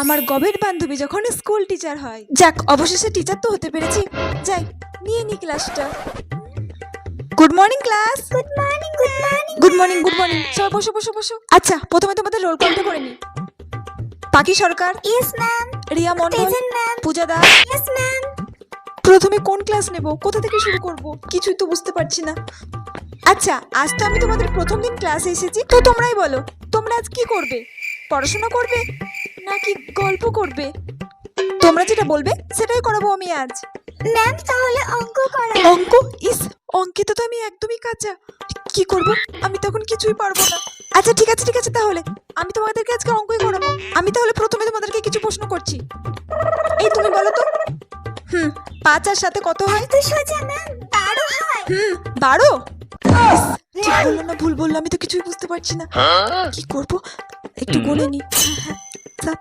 আমার গবের বান্ধবী যখন স্কুল টিচার হয়। যাক, অবশেষে টিচার তো হতে পেরেছি। যাই, নিয়ে নি ক্লাসটা। Good morning class. Good morning good morning good morning good morning. সবাই বসো বসো বসো। আচ্ছা, প্রথমে তোমাদের রোল কলটা করে নি। Pakhi Sarkar, yes ma'am. Riya Mondal, present ma'am. Puja Das. Yes ma'am. প্রথমে কোন ক্লাস নেব, কোথা থেকে শুরু করব, কিছুই তো বুঝতে পারছি না। আচ্ছা, আজ তো আমি তোমাদের প্রথম দিন ক্লাসে এসেছি, তো তোমরাই বলো, তোমরা আজ কি করবে? পড়াশোনা করবে নাকি গল্প করবে? তোমরা যেটা বলবে সেটাই করাবো আমি আজ। ম্যাম তাহলে অঙ্ক করা। অঙ্ক? ইস, অঙ্কিত তো আমি একদমই কাঁচা। কি করব? আমি তখন কিছুই পারবো না। আচ্ছা ঠিক আছে ঠিক আছে, তাহলে আমি তোমাদেরকে আজকে অঙ্কই করাবো। আমি তাহলে প্রথমে তোমাদেরকে কিছু প্রশ্ন করছি। এই তুমি বলো তো, 5 আর 7 কত হয়? তো সোজা ম্যাম, 12 হয়। 12? ইস, ঠিক বললাম না ভুল বললাম? আমি তো কিছুই বুঝতে পারছি না। কি করব, একটু গুনে নি। 7